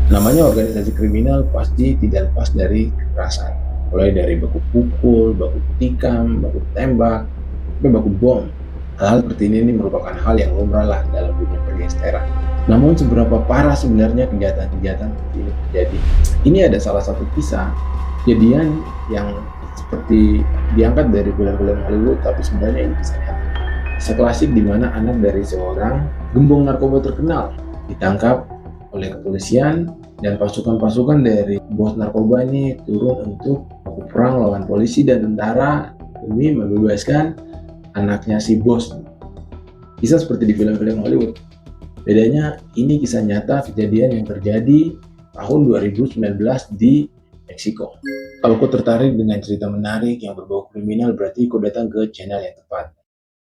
Namanya organisasi kriminal pasti tidak lepas dari kekerasan. Mulai dari baku pukul, baku tikam, baku tembak, sampai baku bom. Hal seperti ini merupakan hal yang lumrah lah dalam dunia pergangsteran. Namun seberapa parah sebenarnya kejahatan-kejahatan seperti ini terjadi? Ini ada salah satu kisah kejadian yang seperti diangkat dari film-film Hollywood, tapi sebenarnya ini kisah nyata. Kisah klasik di mana anak dari seorang gembong narkoba terkenal ditangkap oleh kepolisian dan pasukan-pasukan dari bos narkoba ini turun untuk perang lawan polisi dan tentara demi membebaskan anaknya si bos. Kisah seperti di film-film Hollywood. Bedanya ini kisah nyata kejadian yang terjadi tahun 2019 di Meksiko. Kalau kau tertarik dengan cerita menarik yang berbau kriminal, berarti kau datang ke channel yang tepat.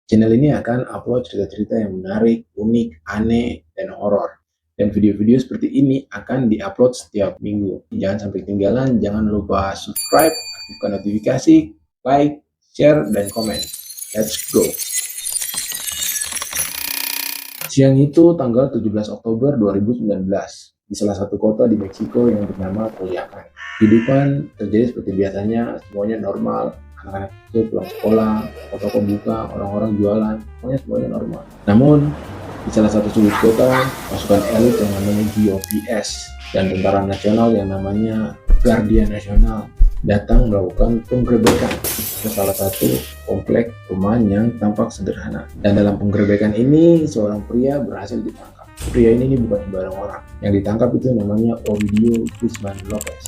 Channel ini akan upload cerita-cerita yang menarik, unik, aneh, dan horor. Dan video-video seperti ini akan diupload setiap minggu. Jangan sampai ketinggalan, jangan lupa subscribe, aktifkan notifikasi, like, share, dan komen. Let's go! Siang itu tanggal 17 Oktober 2019 di salah satu kota di Meksiko yang bernama Culiacan. Kehidupan terjadi seperti biasanya, semuanya normal. Anak-anak kecil pulang sekolah, toko-toko buka, orang-orang jualan, semuanya normal. Namun, di salah satu sudut kota, pasukan elit yang namanya GOPS dan tentara nasional yang namanya Guardia Nasional datang melakukan penggerebekan ke salah satu komplek perumahan yang tampak sederhana. Dan dalam penggerebekan ini, seorang pria berhasil ditangkap. Pria ini bukan sembarang orang. Yang ditangkap itu namanya Ovidio Guzman Lopez.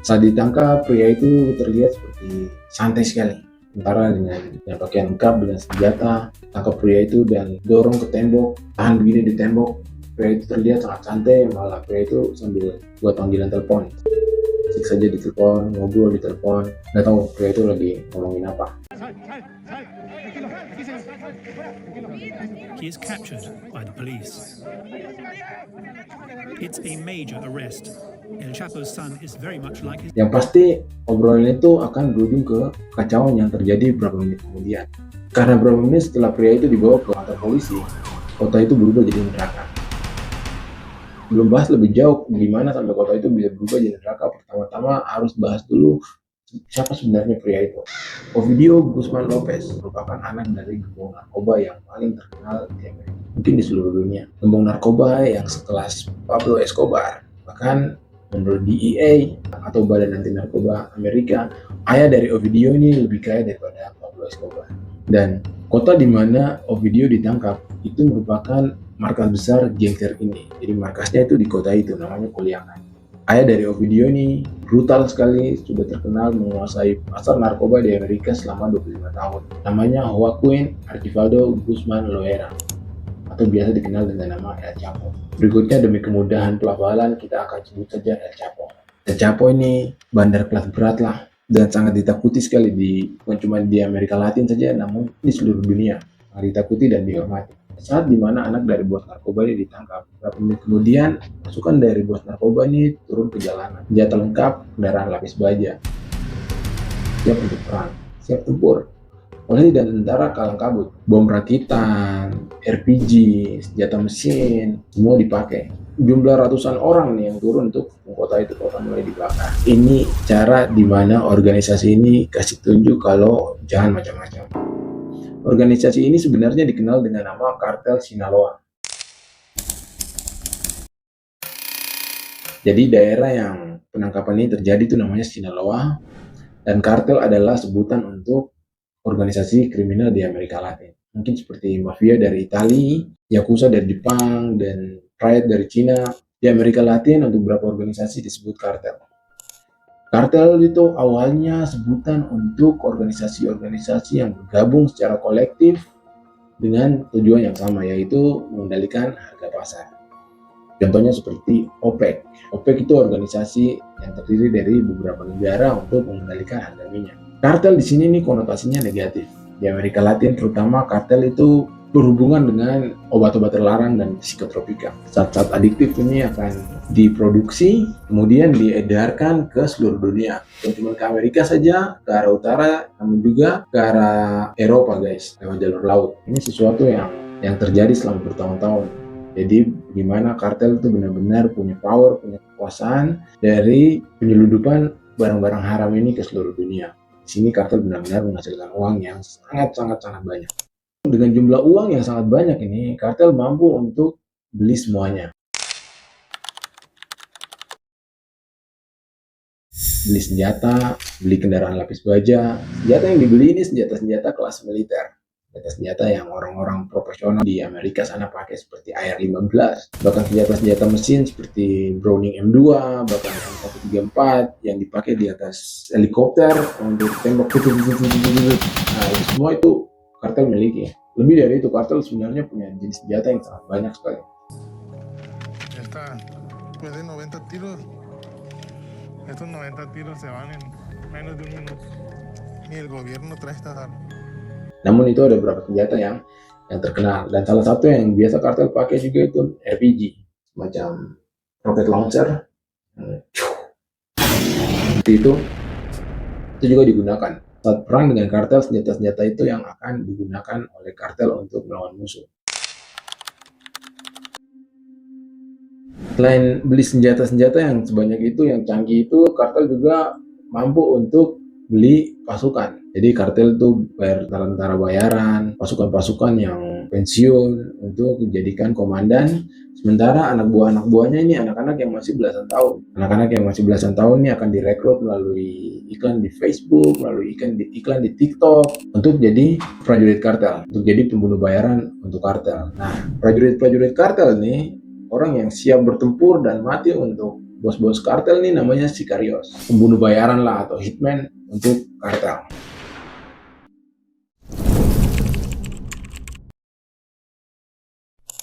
Saat ditangkap, pria itu terlihat seperti santai sekali. Sementara dengan pakaian lengkap, dengan senjata, tangkap pria itu dan dorong ke tembok, tahan begini di tembok. Pria itu terlihat sangat santai, malah pria itu sambil buat panggilan telepon. Cek saja di telepon, ngobrol di telepon, nggak tahu pria itu lagi ngomongin apa. He is captured by the police. It's a major arrest. El Chapo's son is very much like his... Yang pasti obrolan itu akan berujung ke kacauan yang terjadi beberapa menit kemudian. Karena beberapa menit setelah pria itu dibawa ke kantor polisi, kota itu berubah jadi neraka. Belum bahas lebih jauh gimana sampai kota itu bisa berubah jadi neraka, pertama-tama harus bahas dulu siapa sebenarnya pria itu. Ovidio Guzman Lopez merupakan anak dari gembong narkoba yang paling terkenal di Amerika, mungkin di seluruh dunia. Gembong narkoba yang sekelas Pablo Escobar. Bahkan menurut DEA atau Badan Anti Narkoba Amerika, ayah dari Ovidio ini lebih kaya daripada Pablo Escobar. Dan kota di mana Ovidio ditangkap itu merupakan markas besar gangster ini. Jadi markasnya itu di kota itu, namanya Culiacan. Ayah dari Ovidio ini brutal sekali, sudah terkenal menguasai pasar narkoba di Amerika selama 25 tahun. Namanya Joaquin Archibaldo Guzman Loera, atau biasa dikenal dengan nama El Chapo. Berikutnya demi kemudahan pelafalan kita akan sebut saja El Chapo. El Chapo ini bandar kelas berat lah, dan sangat ditakuti sekali bukan cuma di Amerika Latin saja, namun di seluruh dunia. Sangat ditakuti dan dihormati. Saat dimana anak dari bos narkoba ini ditangkap, beberapa menit kemudian pasukan dari bos narkoba ini turun ke jalanan, senjata lengkap, kendaraan lapis baja, siap untuk perang, siap tempur. Polisi dan tentara kalang kabut, bom rakitan, RPG, senjata mesin, semua dipakai. Jumlah ratusan orang nih yang turun untuk kota itu, kota mulai dibakar. Ini cara dimana organisasi ini kasih tunjuk kalau jangan macam-macam. Organisasi ini sebenarnya dikenal dengan nama Kartel Sinaloa. Jadi daerah yang penangkapan ini terjadi itu namanya Sinaloa, dan kartel adalah sebutan untuk organisasi kriminal di Amerika Latin. Mungkin seperti mafia dari Italia, Yakuza dari Jepang, dan Riot dari Cina. Di Amerika Latin untuk beberapa organisasi disebut kartel. Kartel itu awalnya sebutan untuk organisasi-organisasi yang bergabung secara kolektif dengan tujuan yang sama, yaitu mengendalikan harga pasar. Contohnya seperti OPEC. OPEC itu organisasi yang terdiri dari beberapa negara untuk mengendalikan harga minyak. Kartel di sini nih konotasinya negatif. Di Amerika Latin terutama kartel itu berhubungan dengan obat-obat terlarang dan psikotropika. Zat-zat adiktif ini akan diproduksi, kemudian diedarkan ke seluruh dunia. Bukan cuma ke Amerika saja, ke arah utara, namun juga ke arah Eropa guys, lewat jalur laut. Ini sesuatu yang terjadi selama bertahun-tahun. Jadi gimana kartel itu benar-benar punya power, punya kekuasaan dari penyeludupan barang-barang haram ini ke seluruh dunia. Di sini kartel benar-benar menghasilkan uang yang sangat banyak. Dengan jumlah uang yang sangat banyak ini, kartel mampu untuk beli semuanya. Beli senjata, beli kendaraan lapis baja. Senjata yang dibeli ini senjata-senjata kelas militer. Senjata-senjata yang orang-orang profesional di Amerika sana pakai seperti AR-15. Bahkan senjata-senjata mesin seperti Browning M2, bahkan M134 yang dipakai di atas helikopter untuk tembak. Nah, itu semua itu kartel miliki. Lebih dari itu, kartel sebenarnya punya jenis senjata yang sangat banyak sekali. Ya está, después de 90 tiros, estos 90 tiros se van en menos de un minuto. Ni el gobierno trae estas armas. Namun itu ada beberapa senjata yang terkenal, dan salah satu yang biasa kartel pakai juga itu RPG, semacam rocket launcher. Seperti itu juga digunakan saat perang dengan kartel. Senjata-senjata itu yang akan digunakan oleh kartel untuk melawan musuh. Selain beli senjata-senjata yang sebanyak itu, yang canggih itu, kartel juga mampu untuk beli pasukan. Jadi kartel itu bayar tentara bayaran, pasukan-pasukan yang pensiun untuk dijadikan komandan. Sementara anak buahnya ini anak-anak yang masih belasan tahun. Anak-anak yang masih belasan tahun ini akan direkrut melalui iklan di Facebook, melalui iklan di TikTok untuk jadi prajurit kartel, untuk jadi pembunuh bayaran untuk kartel. Nah, prajurit-prajurit kartel ini orang yang siap bertempur dan mati untuk bos-bos kartel ini namanya sicarios, pembunuh bayaran lah atau hitman untuk kartel.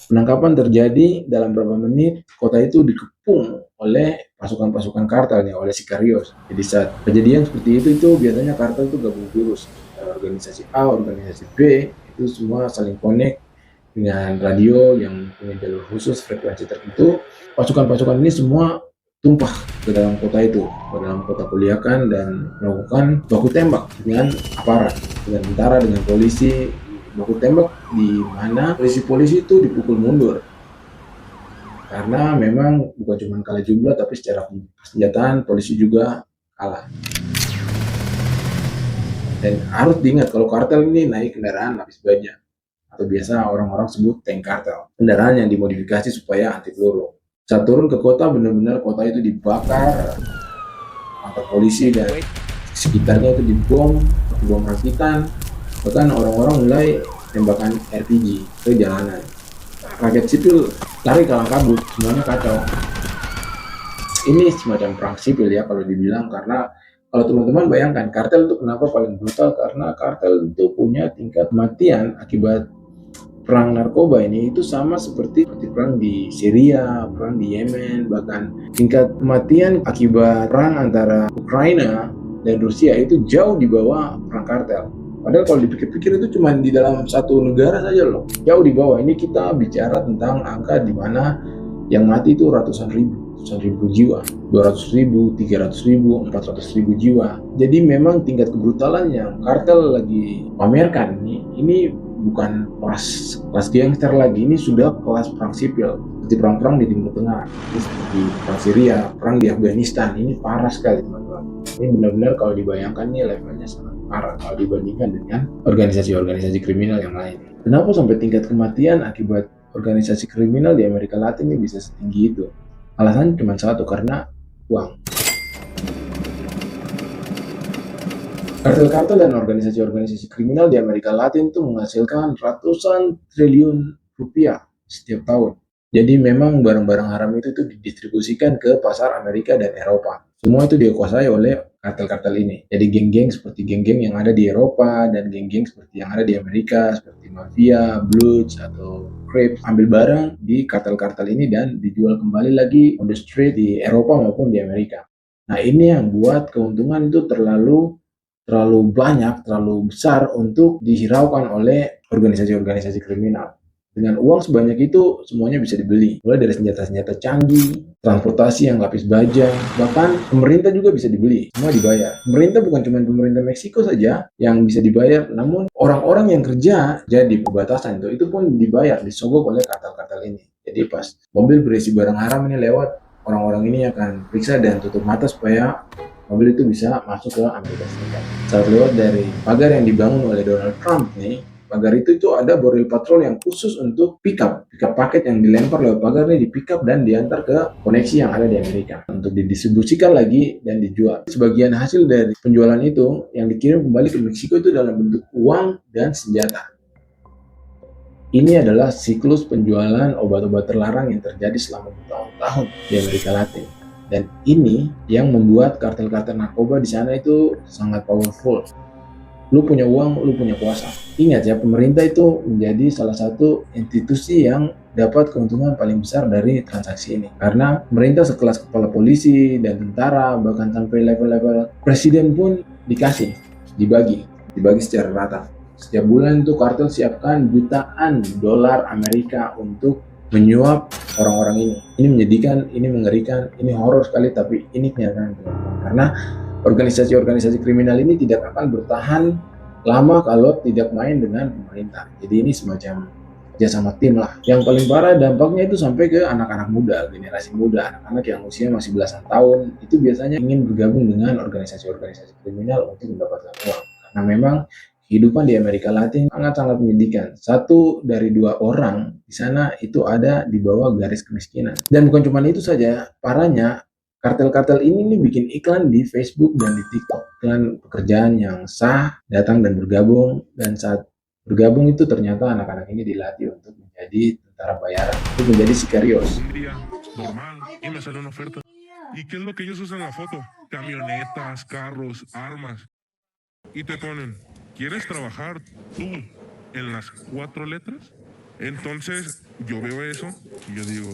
Penangkapan terjadi dalam beberapa menit, kota itu dikepung oleh pasukan-pasukan kartel nih, oleh sicarios. Jadi saat kejadian seperti itu biasanya kartel itu gabung virus. Organisasi A, organisasi B, itu semua saling connect dengan radio yang punya jalur khusus frekuensi tertentu. Pasukan-pasukan ini semua tumpah ke dalam kota itu, ke dalam kota Culiacan, dan melakukan baku tembak dengan aparat, dengan tentara, dengan polisi. Baku tembak di mana polisi-polisi itu dipukul mundur karena memang bukan cuma kalah jumlah, tapi secara senjataan polisi juga kalah. Dan harus diingat kalau kartel ini naik kendaraan lapis baja, atau biasa orang-orang sebut tank kartel, kendaraan yang dimodifikasi supaya anti peluru. Saat turun ke kota, benar-benar kota itu dibakar, kantor polisi dan sekitarnya itu dibom rakitan. Bahkan orang-orang mulai tembakan RPG ke jalanan. Rakyat sipil lari kalang kabut, semuanya kacau. Ini semacam perang sipil ya kalau dibilang, karena kalau teman-teman bayangkan kartel itu kenapa paling brutal, karena kartel itu punya tingkat kematian akibat perang narkoba ini itu sama seperti perang di Syria, perang di Yemen. Bahkan tingkat kematian akibat perang antara Ukraina dan Rusia itu jauh di bawah perang kartel. Padahal kalau dipikir-pikir itu cuma di dalam satu negara saja loh, jauh di bawah. Ini kita bicara tentang angka di mana yang mati itu ratusan ribu jiwa, 200.000, 300.000, 400.000 jiwa. Jadi memang tingkat kebrutalan yang kartel lagi pamerkan ini bukan kelas gangster lagi, ini sudah kelas perang sipil, seperti perang-perang di Timur Tengah, seperti perang Syria, perang di Afghanistan. Ini parah sekali teman-teman. Ini benar-benar kalau dibayangkan ini levelnya sangat parah kalau dibandingkan dengan organisasi-organisasi kriminal yang lain. Kenapa sampai tingkat kematian akibat organisasi kriminal di Amerika Latin ini bisa setinggi itu? Alasannya cuma satu, karena uang. Kartel-kartel dan organisasi-organisasi kriminal di Amerika Latin itu menghasilkan ratusan triliun rupiah setiap tahun. Jadi memang barang-barang haram itu didistribusikan ke pasar Amerika dan Eropa. Semua itu dikuasai oleh kartel-kartel ini. Jadi geng-geng seperti geng-geng yang ada di Eropa dan geng-geng seperti yang ada di Amerika, seperti Mafia, Bloods, atau Crips, ambil barang di kartel-kartel ini dan dijual kembali lagi on the street di Eropa maupun di Amerika. Nah, ini yang buat keuntungan itu terlalu banyak, terlalu besar untuk dihiraukan oleh organisasi-organisasi kriminal. Dengan uang sebanyak itu, semuanya bisa dibeli. Mulai dari senjata-senjata canggih, transportasi yang lapis baja, bahkan pemerintah juga bisa dibeli. Semua dibayar. Pemerintah bukan cuma pemerintah Meksiko saja yang bisa dibayar, namun orang-orang yang kerja jadi perbatasan itu pun dibayar, disogok oleh kartel-kartel ini. Jadi pas mobil berisi barang haram ini lewat, orang-orang ini akan periksa dan tutup mata supaya mobil itu bisa masuk ke Amerika Serikat. Saat lewat dari pagar yang dibangun oleh Donald Trump nih, pagar itu ada boril patrol yang khusus untuk pickup paket yang dilempar lewat pagar ini, di pickup dan diantar ke koneksi yang ada di Amerika untuk didistribusikan lagi dan dijual. Sebagian hasil dari penjualan itu yang dikirim kembali ke Meksiko itu dalam bentuk uang dan senjata. Ini adalah siklus penjualan obat-obat terlarang yang terjadi selama bertahun-tahun di Amerika Latin. Dan ini yang membuat kartel-kartel narkoba di sana itu sangat powerful. Lu punya uang, lu punya kuasa. Ingat ya, pemerintah itu menjadi salah satu institusi yang dapat keuntungan paling besar dari transaksi ini. Karena pemerintah sekelas kepala polisi dan tentara, bahkan sampai level-level presiden pun dibagi secara rata. Setiap bulan itu kartel siapkan jutaan dolar Amerika untuk menyuap orang-orang ini. Ini menyedihkan, ini mengerikan, ini horor sekali, tapi ini kenyataan. Karena organisasi-organisasi kriminal ini tidak akan bertahan lama kalau tidak main dengan pemerintah. Jadi ini semacam kerjasama tim lah. Yang paling parah dampaknya itu sampai ke anak-anak muda, generasi muda, anak-anak yang usia masih belasan tahun, itu biasanya ingin bergabung dengan organisasi-organisasi kriminal untuk mendapatkan uang. Karena memang kehidupan di Amerika Latin sangat-sangat menyedihkan. 1 dari 2 orang di sana itu ada di bawah garis kemiskinan. Dan bukan cuma itu saja, parahnya kartel-kartel ini nih bikin iklan di Facebook dan di TikTok. Iklan pekerjaan yang sah, datang dan bergabung. Dan saat bergabung itu ternyata anak-anak ini dilatih untuk menjadi tentara bayaran, untuk menjadi sicarios. Un día normal y me sale una oferta. ¿Y qué es lo que ellos usan en la foto? Camionetas, carros, armas. Y te ponen, ¿quieres trabajar tú en las 4 letras? Entonces yo veo eso y yo digo,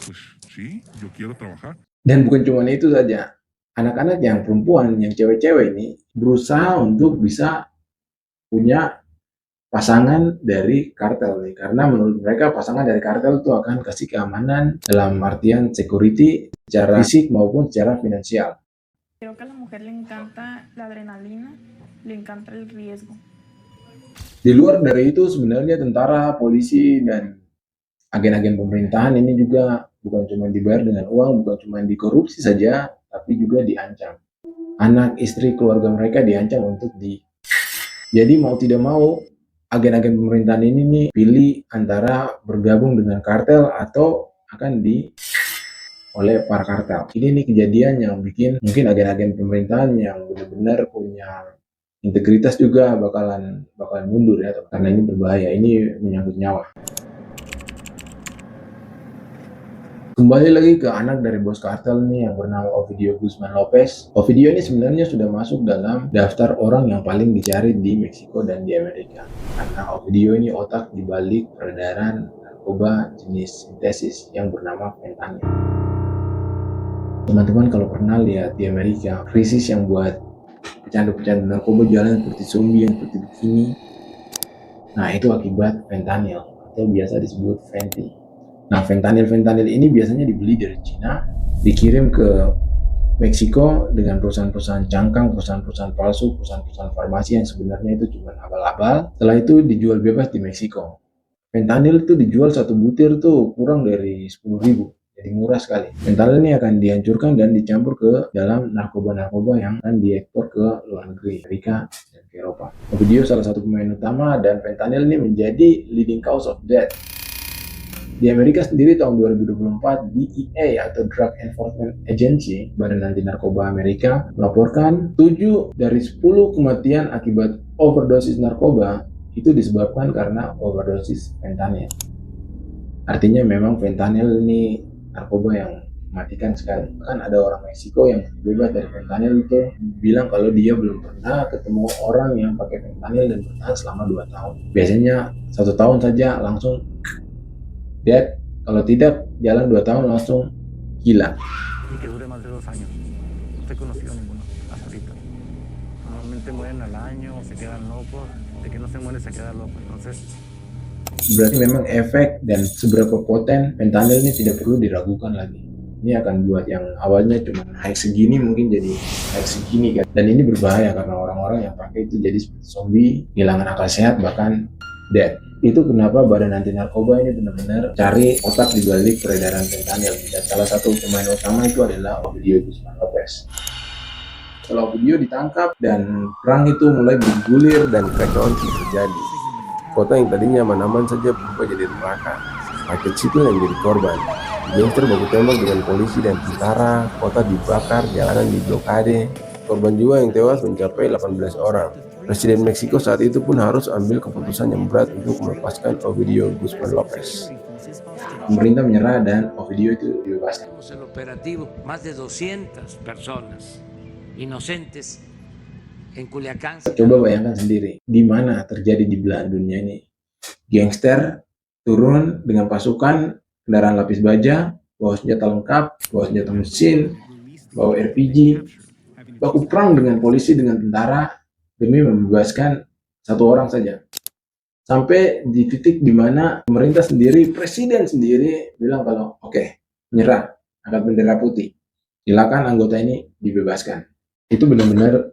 pues sí, yo quiero trabajar. Dan bukan cuma itu saja, anak-anak yang perempuan, yang cewek-cewek ini berusaha untuk bisa punya pasangan dari kartel nih, karena menurut mereka pasangan dari kartel itu akan kasih keamanan dalam artian security secara fisik maupun secara finansial. Creo que a la mujer le encanta la adrenalina, le encanta el riesgo. Di luar dari itu sebenarnya tentara, polisi, dan agen-agen pemerintahan ini juga bukan cuma dibayar dengan uang, bukan cuma dikorupsi saja, tapi juga diancam. Anak, istri, keluarga mereka diancam untuk Jadi mau tidak mau, agen-agen pemerintahan ini nih pilih antara bergabung dengan kartel atau akan oleh para kartel. Ini nih kejadian yang bikin mungkin agen-agen pemerintahan yang benar-benar punya integritas juga bakalan mundur ya, karena ini berbahaya, ini menyangkut nyawa. Kembali lagi ke anak dari bos kartel nih yang bernama Ovidio Guzman Lopez. Ovidio ini sebenarnya sudah masuk dalam daftar orang yang paling dicari di Meksiko dan di Amerika. Karena Ovidio ini otak dibalik peredaran narkoba jenis sintesis yang bernama fentanyl. Teman-teman kalau pernah lihat di Amerika, krisis yang buat pecandu-pecandu narkoba jalan seperti zombie yang seperti begini. Nah itu akibat fentanyl atau biasa disebut fentanyl. Nah, fentanyl ini biasanya dibeli dari Cina, dikirim ke Meksiko dengan perusahaan-perusahaan cangkang, perusahaan-perusahaan palsu, perusahaan-perusahaan farmasi yang sebenarnya itu cuma abal-abal. Setelah itu dijual bebas di Meksiko. Fentanyl itu dijual 1 butir tuh kurang dari 10.000, jadi murah sekali. Fentanyl ini akan dihancurkan dan dicampur ke dalam narkoba-narkoba yang akan diekspor ke luar negeri, Amerika dan ke Eropa. Ovidio salah satu pemain utama dan fentanyl ini menjadi leading cause of death. Di Amerika sendiri tahun 2024, DEA atau Drug Enforcement Agency, Badan Anti Narkoba Amerika, melaporkan 7 dari 10 kematian akibat overdosis narkoba itu disebabkan karena overdosis fentanyl. Artinya memang fentanyl ini narkoba yang mematikan sekali. Kan ada orang Meksiko yang bebas dari fentanyl itu bilang kalau dia belum pernah ketemu orang yang pakai fentanyl dan bertahan selama 2 tahun. Biasanya 1 tahun saja langsung dead, kalau tidak jalan 2 tahun langsung gila. Y que dure más de 2 años. No he conocido ninguno hasta ahorita. Normalmente mueren al año o se quedan locos. De que no se muere se queda loco. Entonces Berarti memang efek dan seberapa poten fentanyl ini tidak perlu diragukan lagi. Ini akan buat yang awalnya cuma naik segini mungkin jadi naik segini kan. Dan ini berbahaya karena orang-orang yang pakai itu jadi seperti zombie, kehilangan akal sehat, bahkan dead. Itu kenapa Badan Anti Narkoba ini benar-benar cari otak di balik peredaran fentanyl. Dan salah satu pemain utama itu adalah Ovidio Guzman Lopez. Setelah Ovidio ditangkap dan perang itu mulai bergulir dan kekacauan terjadi. Kota yang tadinya aman-aman saja berubah jadi neraka. Rakyat sipil yang menjadi korban. Gangster baku tembak dengan polisi dan tentara, kota dibakar, jalanan diblokade. Korban jiwa yang tewas mencapai 18 orang. Presiden Meksiko saat itu pun harus ambil keputusan yang berat untuk melepaskan Ovidio Guzman Lopez. Pemerintah menyerah dan Ovidio itu dibebaskan. El operativo, más de 200 personas inocentes en Culiacán. Coba bayangkan sendiri, di mana terjadi di belahan dunia ini. Gangster turun dengan pasukan, kendaraan lapis baja, bawa senjata lengkap, bawa senjata mesin, bawa RPG, baku perang dengan polisi, dengan tentara, demi membebaskan satu orang saja. Sampai di titik di mana pemerintah sendiri, presiden sendiri bilang kalau oke, menyerah, angkat bendera putih, silakan anggota ini dibebaskan. Itu benar-benar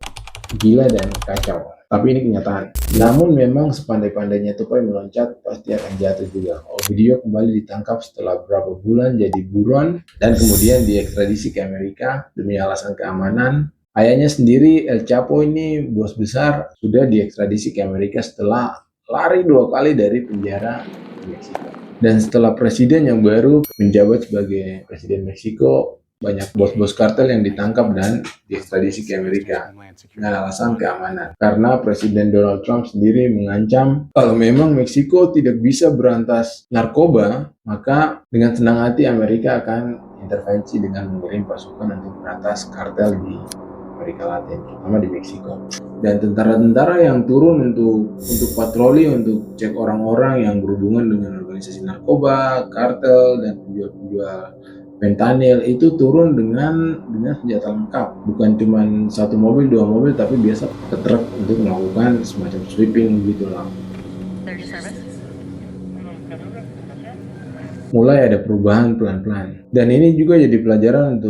gila dan kacau. Tapi ini kenyataan. Namun memang sepandai-pandainya tupai meloncat pasti akan jatuh juga. Ovidio kembali ditangkap setelah beberapa bulan jadi buron dan kemudian diekstradisi ke Amerika demi alasan keamanan. Ayahnya sendiri, El Chapo ini bos besar, sudah diekstradisi ke Amerika setelah lari 2 kali dari penjara di Meksiko. Dan setelah presiden yang baru menjabat sebagai presiden Meksiko, banyak bos-bos kartel yang ditangkap dan diekstradisi ke Amerika dengan alasan keamanan. Karena Presiden Donald Trump sendiri mengancam kalau memang Meksiko tidak bisa berantas narkoba, maka dengan senang hati Amerika akan intervensi dengan mengirim pasukan untuk berantas kartel di Amerika Latin, terutama di Meksiko. Dan tentara-tentara yang turun untuk patroli, untuk cek orang-orang yang berhubungan dengan organisasi narkoba, kartel, dan penjual-penjual fentanyl itu turun dengan senjata lengkap, bukan cuma 1 mobil 2 mobil, tapi biasa ke truk untuk melakukan semacam sweeping gitu lah. Mulai ada perubahan pelan-pelan, dan ini juga jadi pelajaran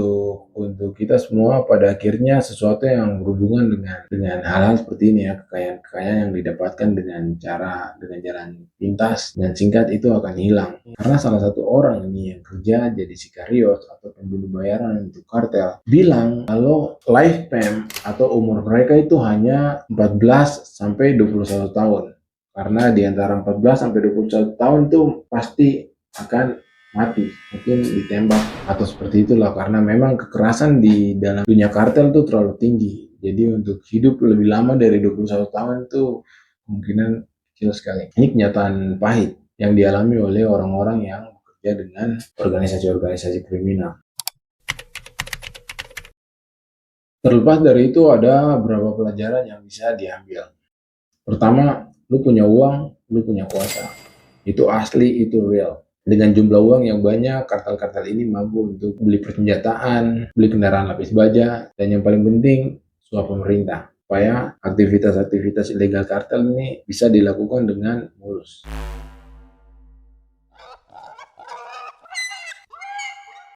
untuk kita semua. Pada akhirnya sesuatu yang berhubungan dengan hal-hal seperti ini ya, kekayaan yang didapatkan dengan jalan pintas dan singkat itu akan hilang karena salah satu orang ini yang kerja jadi sikarios atau pembulu bayaran untuk kartel bilang kalau lifespan atau umur mereka itu hanya 14 sampai 21 tahun, karena di antara 14 sampai 21 tahun itu pasti akan mati, mungkin ditembak atau seperti itulah, karena memang kekerasan di dalam dunia kartel itu terlalu tinggi. Jadi untuk hidup lebih lama dari 21 tahun itu kemungkinan kecil sekali. Ini kenyataan pahit yang dialami oleh orang-orang yang bekerja dengan organisasi-organisasi kriminal. Terlepas dari itu ada beberapa pelajaran yang bisa diambil. Pertama, lu punya uang, lu punya kuasa. Itu asli, itu real. Dengan jumlah uang yang banyak, kartel-kartel ini mampu untuk beli persenjataan, beli kendaraan lapis baja, dan yang paling penting, suap pemerintah. Supaya aktivitas-aktivitas ilegal kartel ini bisa dilakukan dengan mulus.